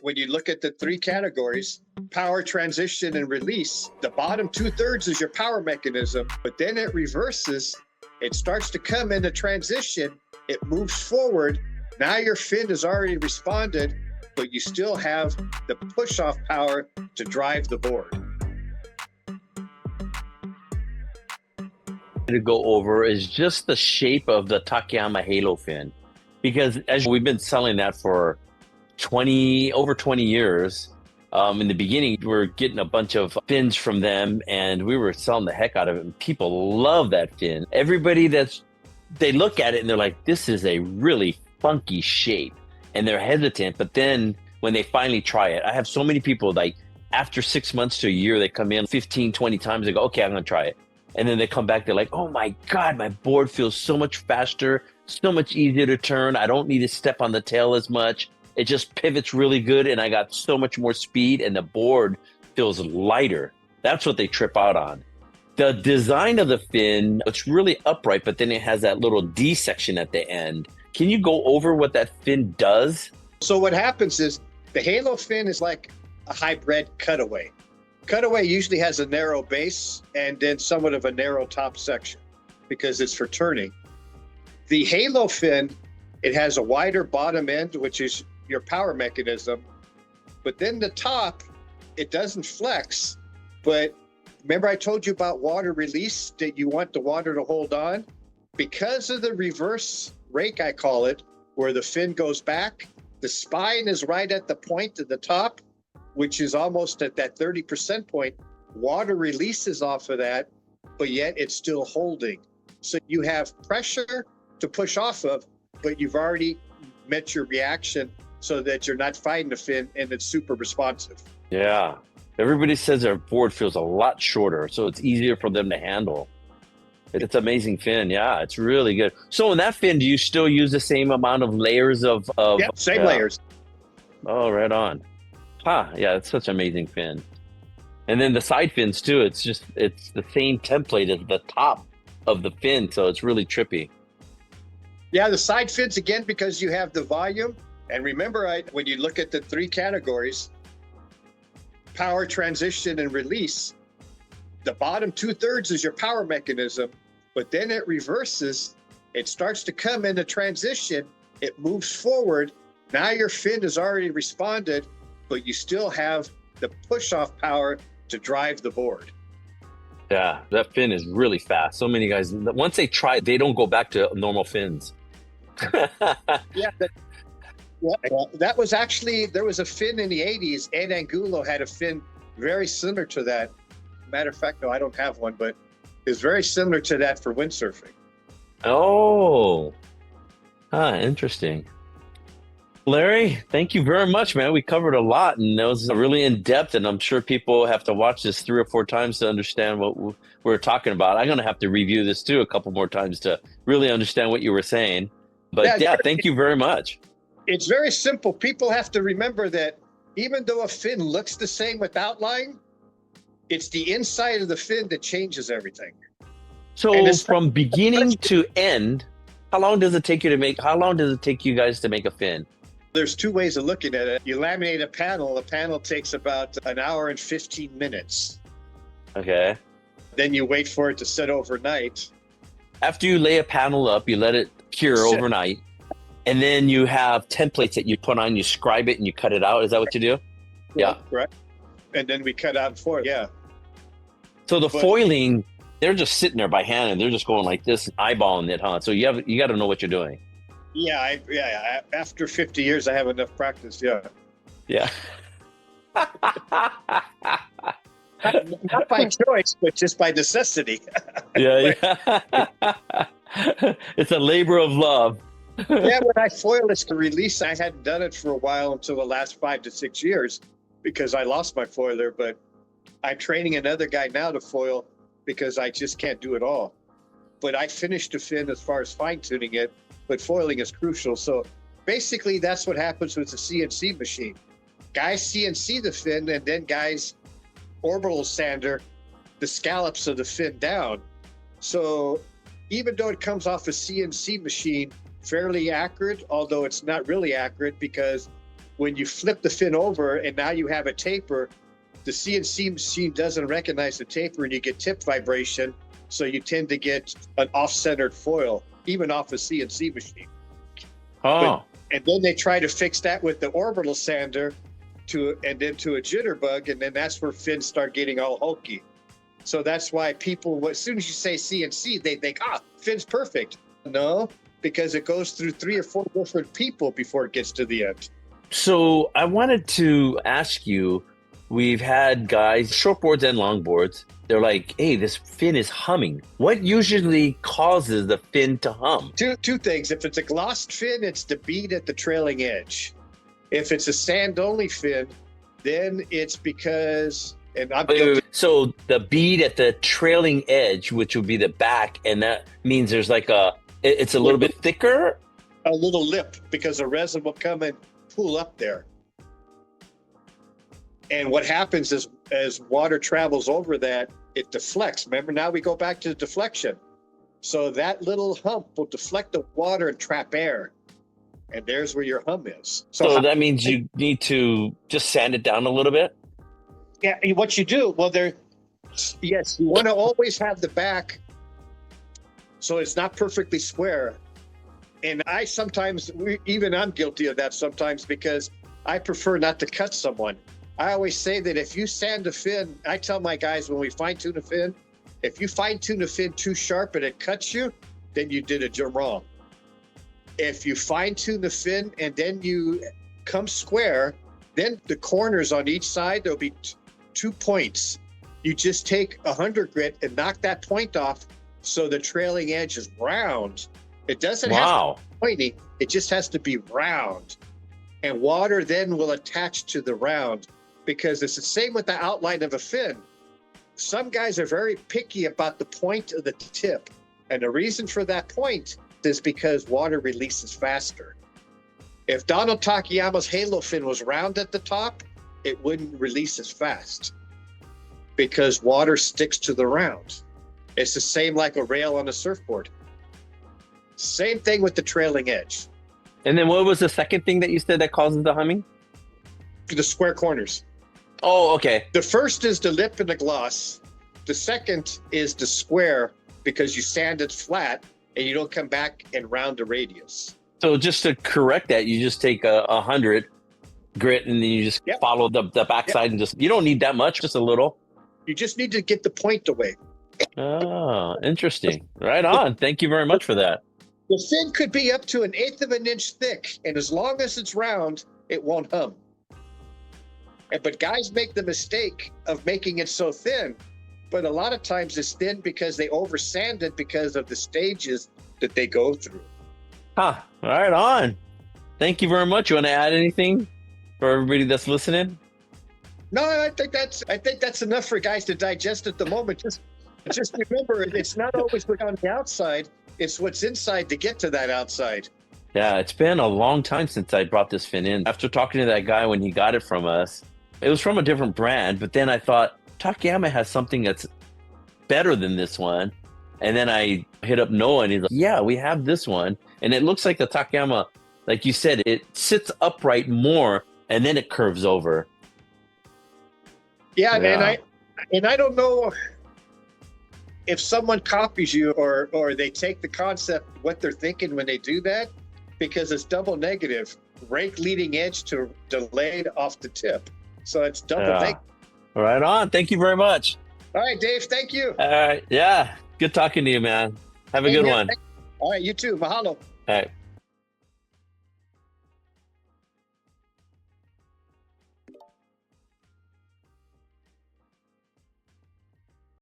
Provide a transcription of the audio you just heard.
when you look at the three categories, power, transition, and release, the bottom 2/3 is your power mechanism, but then it reverses. It starts to come into transition. It moves forward. Now your fin has already responded, but you still have the push-off power to drive the board. To go over is just the shape of the Takayama Halo Fin, because as we've been selling that for over 20 years. In the beginning, we were getting a bunch of fins from them and we were selling the heck out of it. And people love that fin. Everybody they look at it and they're like, this is a really funky shape, and they're hesitant. But then when they finally try it, I have so many people, like after 6 months to a year, they come in 15, 20 times. They go, okay, I'm going to try it. And then they come back, they're like, oh my God, my board feels so much faster, so much easier to turn. I don't need to step on the tail as much. It just pivots really good, and I got so much more speed, and the board feels lighter. That's what they trip out on. The design of the fin, it's really upright, but then it has that little D section at the end. Can you go over what that fin does? So what happens is the Halo Fin is like a hybrid cutaway. Cutaway usually has a narrow base and then somewhat of a narrow top section because it's for turning. The Halo Fin, it has a wider bottom end, which is your power mechanism, but then the top, it doesn't flex. But remember I told you about water release, that you want the water to hold on? Because of the reverse rake, I call it, where the fin goes back, the spine is right at the point at the top, which is almost at that 30% point. Water releases off of that, but yet it's still holding. So you have pressure to push off of, but you've already met your reaction so that you're not fighting the fin, and it's super responsive. Yeah. Everybody says their board feels a lot shorter, so it's easier for them to handle. It's amazing fin. Yeah, it's really good. So in that fin, do you still use the same amount of layers of Yeah, same layers. Oh, right on. Yeah, it's such an amazing fin. And then the side fins too, it's the same template as the top of the fin, so it's really trippy. Yeah, the side fins, again, because you have the volume. And remember, when you look at the three categories, power, transition, and release, the bottom 2/3 is your power mechanism, but then it reverses. It starts to come into transition. It moves forward. Now your fin has already responded, but you still have the push-off power to drive the board. Yeah, that fin is really fast. So many guys, once they try it, they don't go back to normal fins. Yeah, that was actually, there was a fin in the 80s. Ed Angulo had a fin very similar to that. Matter of fact, no, I don't have one, but it's very similar to that for windsurfing. Oh, interesting. Larry, thank you very much, man. We covered a lot, and it was really in-depth, and I'm sure people have to watch this 3 or 4 times to understand what we're talking about. I'm going to have to review this too a couple more times to really understand what you were saying. But yeah, thank you very much. It's very simple. People have to remember that even though a fin looks the same with outline, it's the inside of the fin that changes everything. So from beginning to end, how long does it take you guys to make a fin? There's 2 ways of looking at it. You laminate a panel. A panel takes about an hour and 15 minutes. Okay. Then you wait for it to set overnight. After you lay a panel up, you let it cure overnight. And then you have templates that you put on, you scribe it and you cut it out. Is that what you do? Yeah. Right. And then we cut out and foil. Yeah. So the foiling, they're just sitting there by hand and they're just going like this, eyeballing it, huh? So you got to know what you're doing. Yeah. After 50 years, I have enough practice. Yeah. Yeah. Not by choice, but just by necessity. Yeah. It's a labor of love. Yeah, when I foiled this to release, I hadn't done it for a while until the last 5 to 6 years because I lost my foiler, but I'm training another guy now to foil because I just can't do it all. But I finished the fin as far as fine-tuning it, but foiling is crucial. So basically that's what happens with the CNC machine. Guys CNC the fin, and then guys orbital sander the scallops of the fin down. So even though it comes off a CNC machine fairly accurate, although it's not really accurate because when you flip the fin over and now you have a taper, the CNC machine doesn't recognize the taper and you get tip vibration. So you tend to get an off-centered foil, even off a CNC machine. Oh. And then they try to fix that with the orbital sander and then to a jitterbug, and then that's where fins start getting all hokey. So that's why people, as soon as you say CNC, they think, fin's perfect. No, because it goes through 3 or 4 different people before it gets to the end. So I wanted to ask you, we've had guys, shortboards and longboards, they're like, hey, this fin is humming. What usually causes the fin to hum? Two things. If it's a glossed fin, it's the bead at the trailing edge. If it's a sand-only fin, then it's because... So the bead at the trailing edge, which would be the back, and that means there's like it's a little bit thicker? A little lip, because the resin will come and pool up there. And what happens is, as water travels over that, it deflects. Remember, now we go back to the deflection. So that little hump will deflect the water and trap air. And there's where your hum is. So that means you need to just sand it down a little bit? Yeah, what you do, yes, you want to always have the back so it's not perfectly square. And I'm guilty of that sometimes, because I prefer not to cut someone. I always say that if you sand a fin, I tell my guys when we fine tune a fin, if you fine tune a fin too sharp and it cuts you, then you did it wrong. If you fine tune the fin and then you come square, then the corners on each side, there'll be 2 points. You just take 100 grit and knock that point off so the trailing edge is round. It doesn't have to be pointy, it just has to be round. And water then will attach to the round, because it's the same with the outline of a fin. Some guys are very picky about the point of the tip. And the reason for that point is because water releases faster. If Donald Takayama's Halo Fin was round at the top, it wouldn't release as fast because water sticks to the round. It's the same like a rail on a surfboard. Same thing with the trailing edge. And then what was the second thing that you said that causes the humming? The square corners. Oh, okay. The first is the lip and the gloss. The second is the square, because you sand it flat and you don't come back and round the radius. So just to correct that, you just take 100 grit and then you just follow the backside and you don't need that much, just a little. You just need to get the point away. Oh, interesting. Right on. Thank you very much for that. The fin could be up to 1/8 of an inch thick, and as long as it's round, it won't hum. But guys make the mistake of making it so thin, but a lot of times it's thin because they over sand it because of the stages that they go through. Right on. Thank you very much. You want to add anything for everybody that's listening? No, I think that's enough for guys to digest at the moment. Just remember, it's not always what's on the outside, it's what's inside to get to that outside. Yeah, it's been a long time since I brought this fin in. After talking to that guy when he got it from us, it was from a different brand, but then I thought, Takayama has something that's better than this one. And then I hit up Noah and he's like, yeah, we have this one. And it looks like the Takayama, like you said, it sits upright more and then it curves over. Yeah. And I don't know if someone copies you or they take the concept, what they're thinking when they do that, because it's double negative. Rake leading edge to delayed off the tip. So it's double negative. Right on. Thank you very much. All right, Dave. Thank you. All right. Yeah. Good talking to you, man. Have a good one. All right. You too. Mahalo. All right.